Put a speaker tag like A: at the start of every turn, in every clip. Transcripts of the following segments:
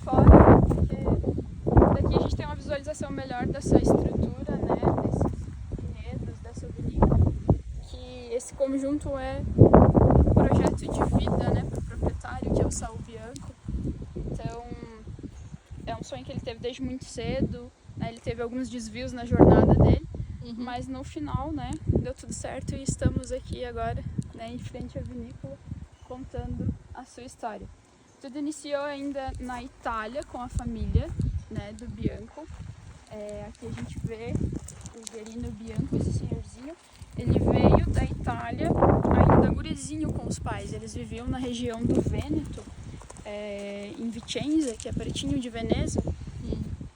A: fora, porque daqui a gente tem uma visualização melhor dessa estrutura, né, desses vinhedos, dessa vinícola, que esse conjunto é um projeto de vida, né, para o proprietário, que é o Saul Bianco. Então, é um sonho que ele teve desde muito cedo, né, ele teve alguns desvios na jornada dele, mas no final, né, deu tudo certo e estamos aqui agora, né, em frente à vinícola, contando a sua história. Tudo iniciou ainda na Itália com a família, né, do Bianco. Aqui a gente vê o Verino Bianco, esse senhorzinho. Ele veio da Itália ainda gurizinho com os pais. Eles viviam na região do Vêneto, em Vicenza, que é pertinho de Veneza.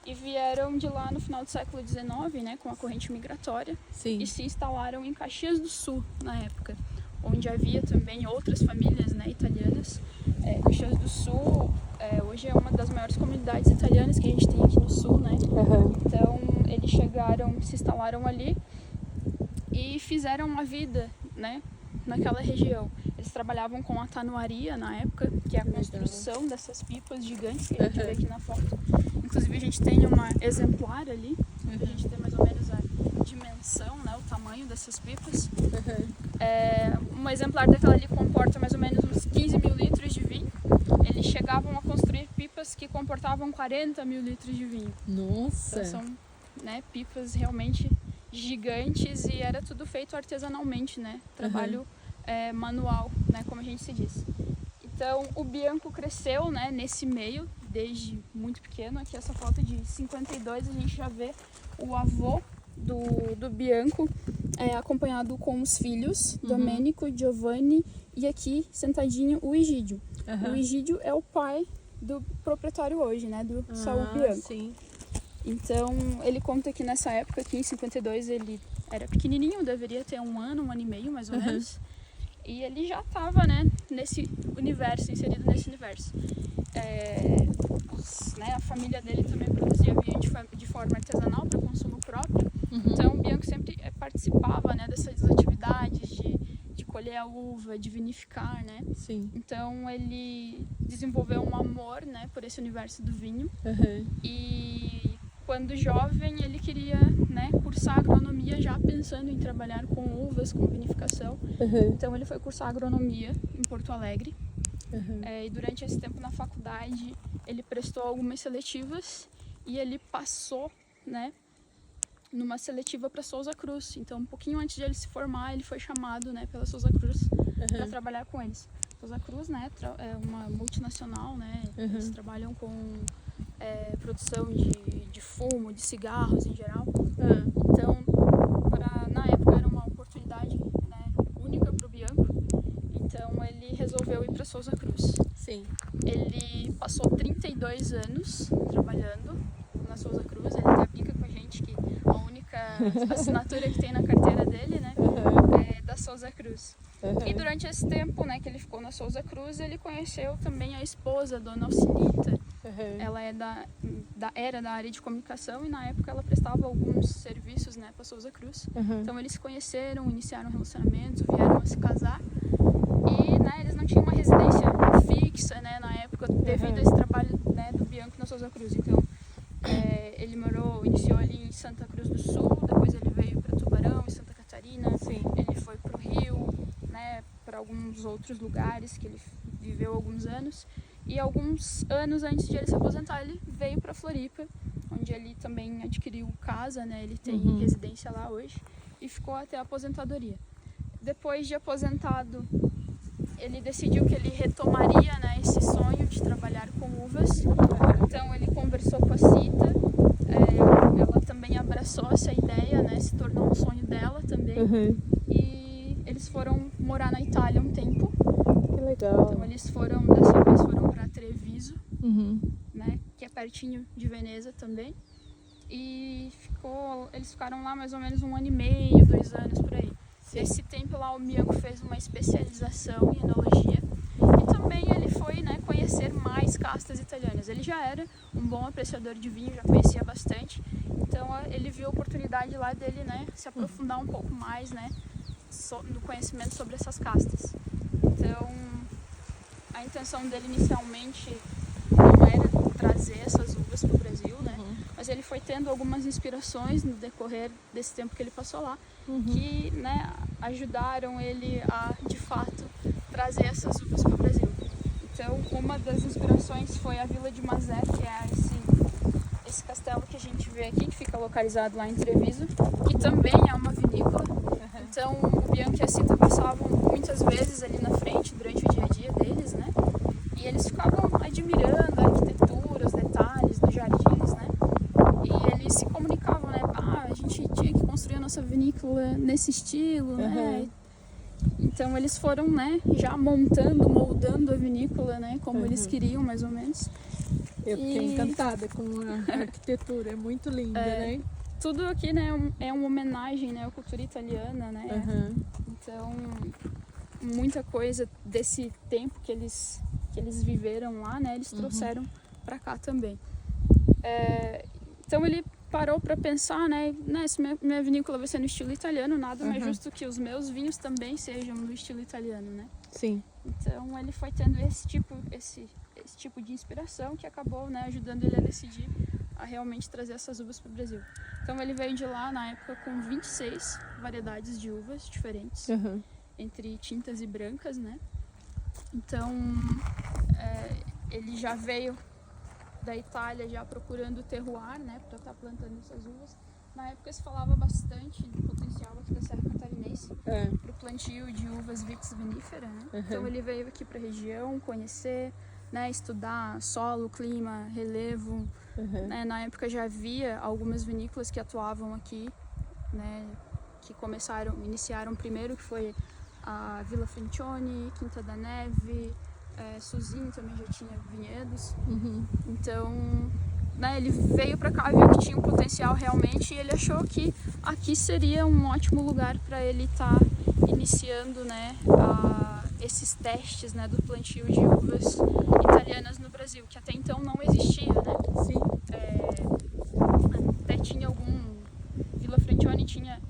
A: E vieram de lá no final do século XIX, né, com a corrente migratória.
B: Sim.
A: E se instalaram em Caxias do Sul, na época, onde havia também outras famílias, né, italianas. Caxias do Sul hoje é uma das maiores comunidades italianas que a gente tem aqui no Sul, né? Então, eles chegaram, se instalaram ali e fizeram uma vida, né, naquela região. Eles trabalhavam com a tanuaria na época, que é a construção dessas pipas gigantes que a gente vê aqui na foto. Inclusive a gente tem uma exemplar ali, a gente tem mais ou menos a dimensão, né, o tamanho dessas pipas. Um exemplar daquela ali comporta mais ou menos uns 15 mil litros de vinho. Eles chegavam a construir pipas que comportavam 40 mil litros de vinho.
B: Nossa!
A: Então são, né, pipas realmente gigantes e era tudo feito artesanalmente, né? Trabalho manual, né, como a gente se diz. Então o Bianco cresceu, né, nesse meio desde muito pequeno. Aqui essa foto de 52 a gente já vê o avô do Bianco acompanhado com os filhos, Domenico, Giovanni e aqui sentadinho o Egídio. O Egídio é o pai do proprietário hoje, né, do Saul Bianco.
B: Sim.
A: Então ele conta que nessa época, aqui em 52, ele era pequenininho, deveria ter um ano e meio mais ou menos. E ele já estava, né, nesse universo, inserido nesse universo. A família dele também produzia vinho de forma artesanal para consumo próprio. Então o Bianco sempre participava, né, dessas atividades de colher a uva, de vinificar, né?
B: Sim.
A: Então ele desenvolveu um amor, né, por esse universo do vinho. E quando jovem ele queria, né, cursar agronomia já pensando em trabalhar com uvas, com vinificação. Então ele foi cursar agronomia em Porto Alegre. E durante esse tempo na faculdade ele prestou algumas seletivas e ele passou, né, numa seletiva para Souza Cruz. Então um pouquinho antes de ele se formar ele foi chamado, né, pela Souza Cruz para trabalhar com eles. Souza Cruz, né, é uma multinacional, né, eles trabalham com produção de fumo, de cigarros em geral. Então, na época era uma oportunidade, né, única para o Bianco. Então ele resolveu ir para Souza Cruz.
B: Sim.
A: Ele passou 32 anos trabalhando na Souza Cruz. Ele até brinca com a gente que a única assinatura que tem na carteira dele, né, é da Souza Cruz. E durante esse tempo, né, que ele ficou na Souza Cruz, ele conheceu também a esposa, Dona Alcinita. Ela era da área de comunicação e na época ela prestava alguns serviços, né, para Souza Cruz. Então eles se conheceram, iniciaram um relacionamento, vieram a se casar. E, né, eles não tinham uma residência fixa, né, na época, devido a esse trabalho, né, do Bianco na Souza Cruz. Então ele iniciou ali em Santa Cruz do Sul, depois ele veio para Tubarão, em Santa Catarina. Ele foi para o Rio, né, para alguns outros lugares que ele viveu alguns anos. E alguns anos antes de ele se aposentar, ele veio para Floripa, onde ele também adquiriu casa, né? Ele tem residência lá hoje e ficou até a aposentadoria. Depois de aposentado, ele decidiu que ele retomaria, né, esse sonho de trabalhar com uvas. Então ele conversou com a Cita, ela também abraçou essa ideia, né? Se tornou um sonho dela também. E eles foram morar na Itália um tempo.
B: Que legal.
A: Então eles dessa vez foram para Treviso, né, que é pertinho de Veneza também. E eles ficaram lá mais ou menos 1 ano e meio, 2 anos por aí. Esse tempo lá o Bianco fez uma especialização em enologia e também ele foi, né, conhecer mais castas italianas. Ele já era um bom apreciador de vinho, já conhecia bastante. Então ele viu a oportunidade lá dele, né, se aprofundar um pouco mais, né, no conhecimento sobre essas castas. Então a intenção dele inicialmente não era trazer tendo algumas inspirações no decorrer desse tempo que ele passou lá, que, né, ajudaram ele a, de fato, trazer essas uvas para o Brasil. Então, uma das inspirações foi a Vila de Mazé, que é esse castelo que a gente vê aqui, que fica localizado lá em Treviso, que também é uma vinícola. Então, o Bianco e a Cita passavam muitas vezes ali na frente, durante o dia a dia deles, né? E eles ficavam admirando a arquitetura, os detalhes dos jardins, né? E eles se comunicavam, né? A gente tinha que construir a nossa vinícola nesse estilo, né? Então eles foram, né, já moldando a vinícola, né, como eles queriam, mais ou menos.
B: Eu fiquei encantada com a arquitetura, é muito linda, né?
A: Tudo aqui, né, é uma homenagem, né, à cultura italiana, né? Então, muita coisa desse tempo que eles viveram lá, né, eles trouxeram para cá também. Então ele parou para pensar, né, se minha vinícola vai ser no estilo italiano, nada mais justo que os meus vinhos também sejam no estilo italiano, né?
B: Sim.
A: Então ele foi tendo esse tipo de inspiração que acabou, né, ajudando ele a decidir a realmente trazer essas uvas para o Brasil. Então ele veio de lá na época com 26 variedades de uvas diferentes, entre tintas e brancas, né? Então ele já veio da Itália já procurando o terroir, né, para estar plantando essas uvas. Na época se falava bastante do potencial aqui da Serra Catarinense para o plantio de uvas vitis vinifera, né? Então ele veio aqui para a região conhecer, né, estudar solo, clima, relevo. Né? Na época já havia algumas vinícolas que atuavam aqui, né, que iniciaram primeiro, que foi a Vila Francione, Quinta da Neve, Suzino também já tinha vinhedos. Então, né, ele veio para cá, viu que tinha um potencial realmente, e ele achou que aqui seria um ótimo lugar para ele estar iniciando, né, esses testes, né, do plantio de uvas italianas no Brasil, que até então não existia, né?
B: Sim.
A: Até tinha Vila Francione tinha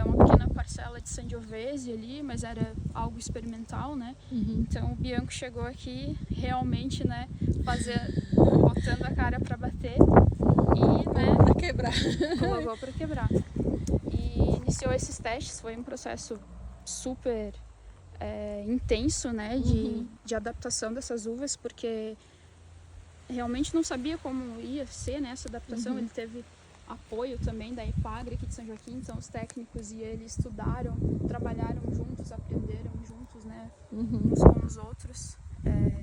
A: uma pequena parcela de Sangiovese ali, mas era algo experimental, né? Então o Bianco chegou aqui realmente, né, botando a cara para bater e, né,
B: para quebrar.
A: Colocou para quebrar. E iniciou esses testes, foi um processo super intenso, né, de adaptação dessas uvas, porque realmente não sabia como ia ser, né, essa adaptação. Ele teve apoio também da Epagre aqui de São Joaquim, então os técnicos e ele estudaram, trabalharam juntos, aprenderam juntos, né, uns com os outros,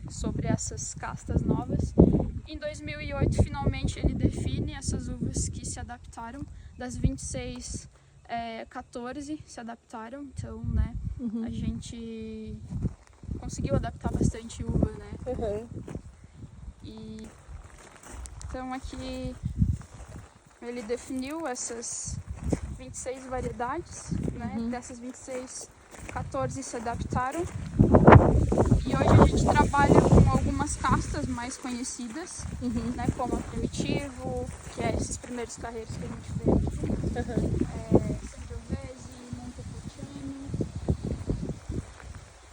A: sobre essas castas novas. Em 2008, finalmente, ele define essas uvas que se adaptaram. Das 26, 14 se adaptaram, então, né, a gente conseguiu adaptar bastante uva, né. Então aqui ele definiu essas 26 variedades, né? Dessas 26, 14 se adaptaram. E hoje a gente trabalha com algumas castas mais conhecidas, né? Como a Primitivo, que é esses primeiros carreiros que a gente vê aqui, Sangiovese, Montepulciano,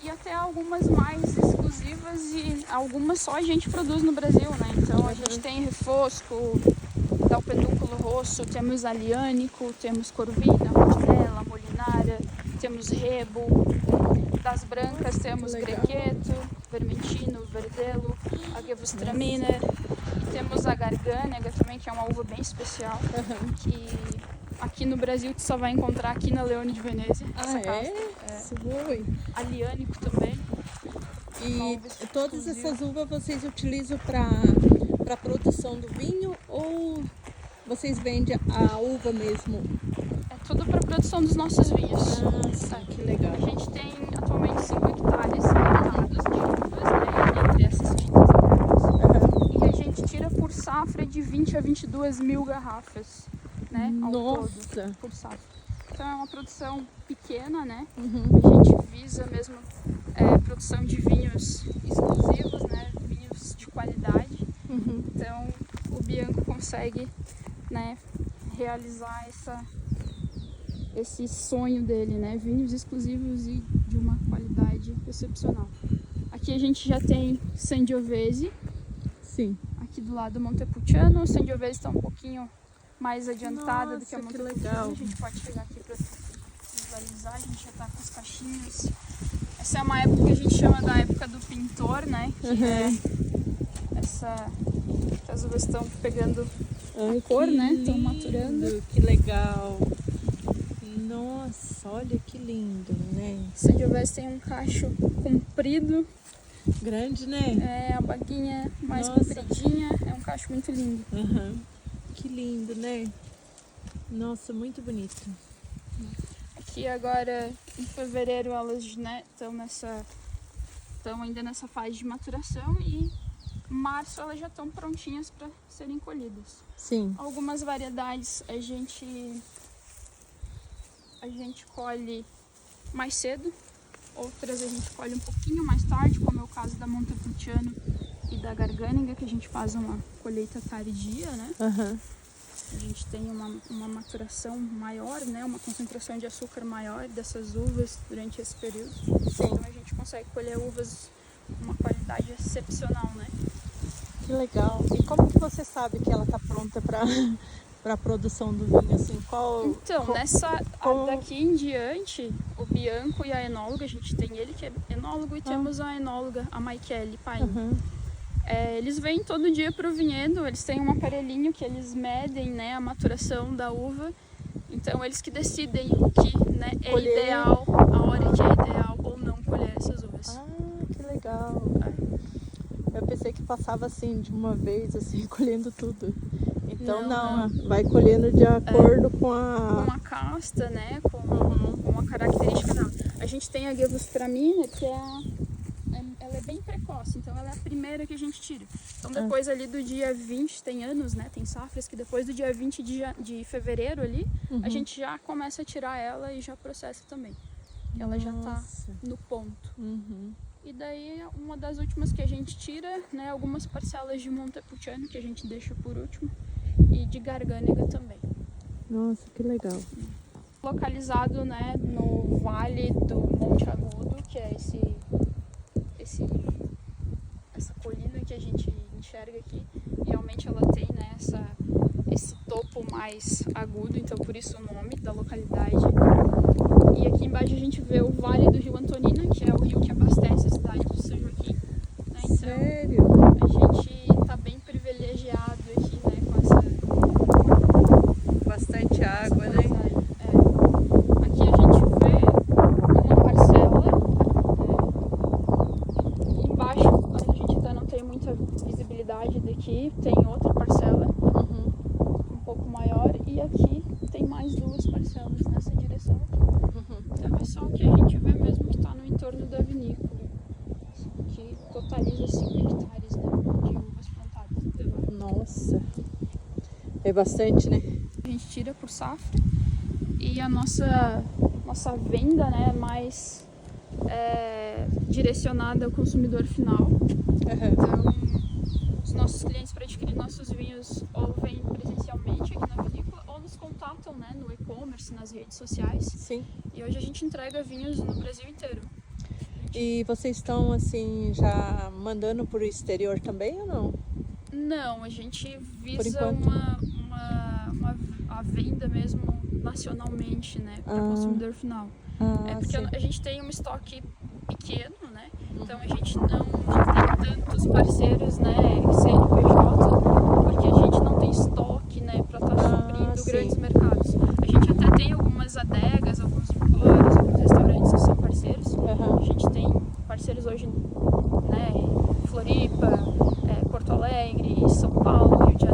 A: e até algumas mais exclusivas, e algumas só a gente produz no Brasil, né? Então a gente tem Refosco, Dal Pedúnculo Rosso, temos Aliânico, temos Corvina, Rondinella, Molinara, temos Rebo. Das brancas temos Grequeto, Vermentino, Verdelho, a Gewürztraminer, e temos a Garganega também, que é uma uva bem especial, que aqui no Brasil tu só vai encontrar aqui na Leone de Venezia. Aliânico também.
B: E todas essas uvas vocês utilizam para a produção do vinho, ou vocês vendem a uva mesmo?
A: É tudo para a produção dos nossos vinhos.
B: Que legal.
A: A gente tem atualmente 5 hectares plantados de uvas, né, entre essas tintas e brancas. E a gente tira por safra de 20 a 22 mil garrafas, né, ao todo, por safra. Então é uma produção pequena, né? A gente visa mesmo produção de vinhos exclusivos, né, vinhos de qualidade. Então o Bianco consegue, né, realizar esse sonho dele, né, vinhos exclusivos e de uma qualidade excepcional. Aqui a gente já tem Sangiovese.
B: Sim.
A: Aqui do lado Montepulciano. O Sangiovese está um pouquinho mais adiantada do que a
B: Nossa, que
A: montepulciano.
B: legal.
A: A gente pode chegar aqui para visualizar, a gente já tá com os cachinhos. Essa é uma época que a gente chama da época do pintor, né? Que é essa que as uvas estão pegando a cor, né? Estão maturando.
B: Que legal. Nossa, olha que lindo, né?
A: Sangiovese tem um cacho comprido,
B: Grande, né?
A: a baguinha mais
B: Nossa.
A: compridinha, é um cacho muito lindo.
B: Que lindo, né? Nossa, muito bonito.
A: Aqui agora em fevereiro elas, né, estão ainda nessa fase de maturação e em março elas já estão prontinhas para serem colhidas.
B: Sim.
A: Algumas variedades a gente colhe mais cedo, outras a gente colhe um pouquinho mais tarde, como é o caso da Montepulciano e da Garganega, que a gente faz uma colheita tardia, né? A gente tem uma maturação maior, né? Uma concentração de açúcar maior dessas uvas durante esse período.
B: Sim.
A: Então a gente consegue colher uvas com uma qualidade excepcional, né?
B: Que legal. E como que você sabe que ela está pronta para a produção do vinho? Assim,
A: Então, daqui em diante, o Bianco e a enóloga, a gente tem ele que é enólogo e temos a enóloga, a Maikele Paim. Eles vêm todo dia para o vinhedo, eles têm um aparelhinho que eles medem, né, a maturação da uva. Então, eles que decidem o que, né, é
B: Colher.
A: ideal, a hora que é ideal ou não colher essas uvas.
B: Que legal. Eu pensei que passava assim, de uma vez, assim, colhendo tudo. Então, não, vai colhendo de acordo com
A: Com a casta, né, com a característica dela. A gente tem a Gewürztraminer, que ela é bem precoce, então ela é a primeira que a gente tira. Então depois ali do dia 20, tem anos, né, tem safras que depois do dia 20 de fevereiro ali, a gente já começa a tirar ela e já processa também. Ela já tá no ponto. E daí uma das últimas que a gente tira, né, algumas parcelas de Montepulciano que a gente deixa por último e de Garganega também.
B: Nossa, que legal.
A: Localizado, né, no vale do Monte Agudo, que é essa colina que a gente enxerga aqui. Realmente ela tem, né, esse topo mais agudo, então por isso o nome da localidade. E aqui embaixo a gente vê o vale do Rio Antonina, que é o rio que abastece a cidade de São Joaquim. Né? Então,
B: sério?
A: a gente está bem privilegiado aqui, né, com
B: Bastante água, né?
A: Aqui a gente vê uma parcela, aqui embaixo, onde a gente ainda não tem muita visibilidade daqui, tem outra parcela um pouco maior e aqui tem mais duas parcelas nessa direção. Então é só o que a gente vê mesmo que está no entorno da vinícola, que totaliza 5 hectares, né, de uvas plantadas.
B: Nossa, é bastante, né?
A: A gente tira por safra e a nossa venda, né, é mais direcionada ao consumidor final. Então, os nossos clientes para adquirir nossos vinhos ou vêm presencialmente aqui na vinícola ou nos contatam, né, no e-commerce, nas redes sociais.
B: Sim.
A: E hoje a gente entrega vinhos no Brasil inteiro.
B: E vocês estão assim já mandando para o exterior também ou não?
A: Não, a gente
B: Por
A: visa
B: enquanto.
A: a venda mesmo nacionalmente, né, para o consumidor final. Porque
B: sim.
A: a gente tem um estoque pequeno, né? Então a gente não tem tantos parceiros, né, CNPJ, porque a gente não tem estoque, né, para estar suprindo grandes mercados. A gente até tem algumas adegas, alguns empórios, alguns restaurantes que são parceiros. A gente tem parceiros hoje, né, Floripa, Porto Alegre, São Paulo, Rio de